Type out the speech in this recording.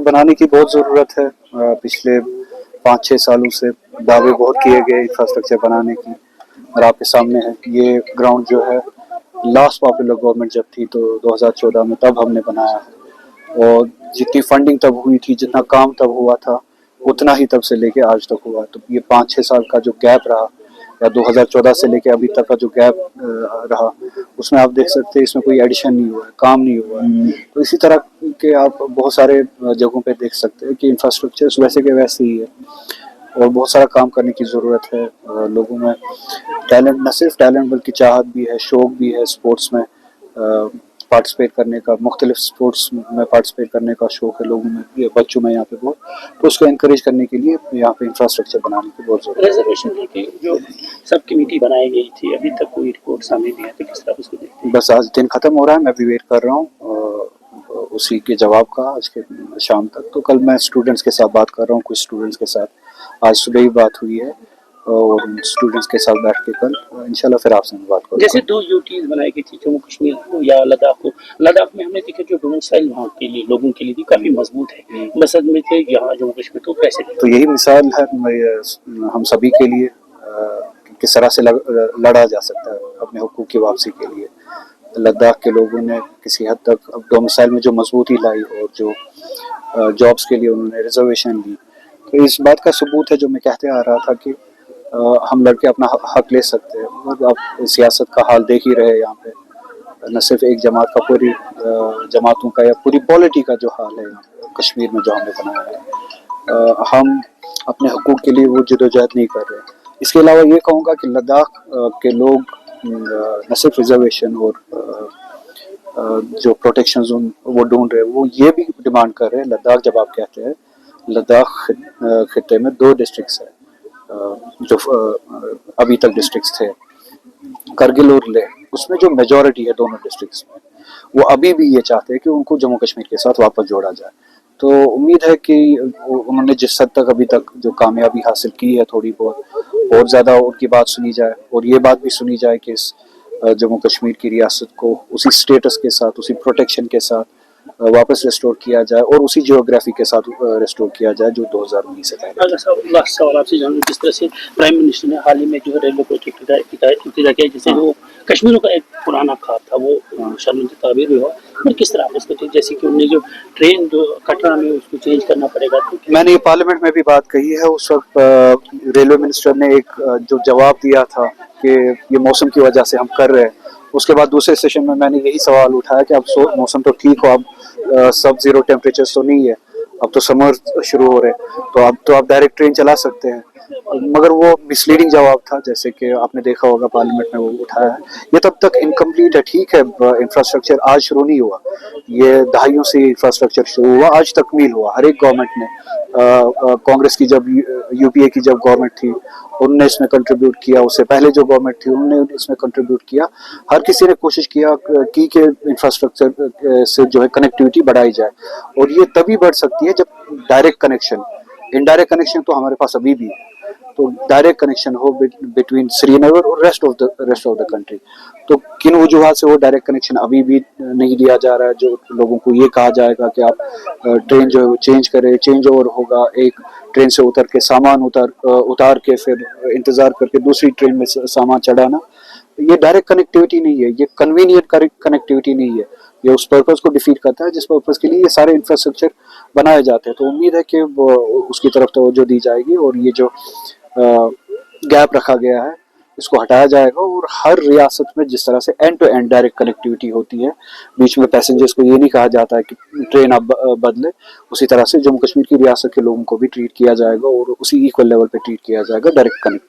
बनाने की बहुत ज़रूरत है। पिछले 5-6 सालों से दावे बहुत किए गए इंफ्रास्ट्रक्चर बनाने की, और आपके सामने है ये ग्राउंड जो है लास्ट पॉपुलर गवर्नमेंट जब थी तो 2014 में तब हमने बनाया है, और जितनी फंडिंग तब हुई थी, जितना काम तब हुआ था, उतना ही तब से लेके आज तक हुआ। तो ये 5-6 साल का जो गैप रहा, या 2014 से लेके अभी तक का जो गैप रहा, उसमें आप देख सकते हैं इसमें कोई एडिशन नहीं हुआ है, काम नहीं हुआ है। तो इसी तरह के आप बहुत सारे जगहों पे देख सकते हैं कि इंफ्रास्ट्रक्चर वैसे के वैसे ही है, और बहुत सारा काम करने की ज़रूरत है। लोगों में टैलेंट, न सिर्फ टैलेंट बल्कि चाहत भी है, शौक भी है स्पोर्ट्स में पार्टिसिपेट करने का, मुख्तलिफ स्पोर्ट्स में पार्टिसिपेट करने का शौक है लोगों में, ये बच्चों में यहाँ पे बहुत। तो उसको इनकरेज करने के लिए यहाँ पे इंफ्रास्ट्रक्चर बनाने की बहुत ज़रूरत है। रिजर्वेशन लेके जो सब कमेटी बनाई गई थी, अभी तक कोई रिपोर्ट सामने नहीं है, तो किस तरह उसको देखते हैं? बस आज दिन ख़त्म हो रहा है, मैं भी वेट कर रहा हूँ उसी के जवाब का आज के शाम तक। तो कल मैं स्टूडेंट्स के साथ बात कर रहा हूँ, कुछ स्टूडेंट्स के साथ आज सुबह ही बात हुई है, और स्टूडेंट्स के साथ बैठ के कल इंशाल्लाह फिर आपसे बात करूँगा। जैसे 2 यूटीज बनाई गई थी, जम्मू कश्मीर को या लद्दाख को। लद्दाख में हमने देखा जो डोमिसाइल वहाँ के लिए लोगों के लिए भी काफ़ी मजबूत है, मसद में थे यहाँ जम्मू कश्मीर तो कैसे? तो यही मिसाल है हम सभी के लिए किस तरह से लड़ा जा सकता है अपने हुकूक की वापसी के लिए। लद्दाख के लोगों ने किसी हद तक अब डोमिसाइल में जो मजबूती लाई, और जो जॉब्स के लिए उन्होंने रिजर्वेशन दी, तो इस बात का सबूत है जो मैं कहते आ रहा था कि हम लड़के अपना हक ले सकते हैं। और अब सियासत का हाल देख ही रहे यहाँ पे, न सिर्फ एक जमात का, पूरी जमातों का या पूरी पॉलिटी का जो हाल है यहाँ कश्मीर में जो हमने बनाया है। हम अपने हुकूक के लिए वो जदोजहद नहीं कर रहे। इसके अलावा ये कहूँगा कि लद्दाख के लोग न सिर्फ रिजर्वेशन और जो प्रोटेक्शन जोन वो ढूंढ रहे हैं, वो ये भी डिमांड कर रहे हैं। लद्दाख जब आप कहते हैं, लद्दाख खित्ते में 2 डिस्ट्रिक्ट्स हैं जो अभी तक डिस्ट्रिक्ट्स थे, करगिल और लेह, उसमें जो मेजॉरिटी है दोनों डिस्ट्रिक्ट्स में, वो अभी भी ये चाहते हैं कि उनको जम्मू कश्मीर के साथ वापस जोड़ा जाए। तो उम्मीद है कि उन्होंने जिस हद तक अभी तक जो कामयाबी हासिल की है, थोड़ी बहुत और ज़्यादा उनकी बात सुनी जाए, और ये बात भी सुनी जाए कि इस जम्मू कश्मीर की रियासत को उसी स्टेटस के साथ, उसी प्रोटेक्शन के साथ वापस रिस्टोर किया जाए, और उसी जियोग्राफी के साथ रिस्टोर किया जाए जो 2019 से पहले। लास्ट सवाल आपसे जानूं, जिस तरह से प्राइम मिनिस्टर ने हाल ही में जो रेलवे प्रोजेक्ट इफ्तिताह किया, जैसे वो कश्मीरों का एक पुराना ख्वाब था वो शर्मिंदा ताबीर भी हुआ, पर किस तरह आप उसको, जैसे कि उन्हें जो ट्रेन जो कटरा में उसको चेंज करना पड़ेगा, तो मैंने ये पार्लियामेंट में भी बात कही है। उस वक्त रेलवे मिनिस्टर ने एक जो जवाब दिया था कि ये मौसम की वजह से हम कर रहे हैं, उसके बाद दूसरे सेशन में मैंने यही सवाल उठाया कि अब मौसम तो ठीक हो, अब सब जीरो टेम्परेचर तो नहीं है, अब तो समर शुरू हो रहे हैं, तो अब तो आप डायरेक्ट ट्रेन चला सकते हैं। मगर वो मिसलीडिंग जवाब था, जैसे कि आपने देखा होगा पार्लियामेंट में वो उठाया है। ये तब तक इनकम्प्लीट है। ठीक है, इंफ्रास्ट्रक्चर आज शुरू नहीं हुआ, ये दहाइयों से इंफ्रास्ट्रक्चर शुरू हुआ, आज तकमील हुआ। हर एक गवर्नमेंट ने, कांग्रेस की जब, यूपीए की जब गवर्नमेंट थी, उन्होंने इसमें कंट्रीब्यूट किया, उससे पहले जो गवर्नमेंट थी उन्होंने इसमें कंट्रीब्यूट किया। हर किसी ने कोशिश किया कि इंफ्रास्ट्रक्चर से जो है कनेक्टिविटी बढ़ाई जाए, और ये तभी बढ़ सकती है जब डायरेक्ट कनेक्शन, इनडायरेक्ट कनेक्शन तो हमारे पास अभी भी है, तो डायरेक्ट कनेक्शन हो बिटवीन श्रीनगर और रेस्ट ऑफ द कंट्री। तो किन वजूहात से वो डायरेक्ट कनेक्शन अभी भी नहीं दिया जा रहा है, जो लोगों को ये कहा जाएगा कि आप ट्रेन जो है वो चेंज करें, चेंज ओवर होगा, एक ट्रेन से उतर के सामान उतार के फिर इंतज़ार करके दूसरी ट्रेन में सामान चढ़ाना, ये डायरेक्ट कनेक्टिविटी नहीं है, ये कन्वीनियंट कनेक्टिविटी नहीं है। ये उस पर्पज़ को डिफीट करता है जिस पर्पज़ के लिए ये सारे इंफ्रास्ट्रक्चर बनाए जाते हैं। तो उम्मीद है कि उसकी तरफ तवज्जो दी जाएगी, और ये जो गैप रखा गया है इसको हटाया जाएगा, और हर रियासत में जिस तरह से end to end direct connectivity होती है, बीच में पैसेंजर्स को ये नहीं कहा जाता है कि ट्रेन आप बदले, उसी तरह से जम्मू कश्मीर की रियासत के लोगों को भी ट्रीट किया जाएगा, और उसी इक्वल लेवल पे ट्रीट किया जाएगा डायरेक्ट कनेक्टिविटी।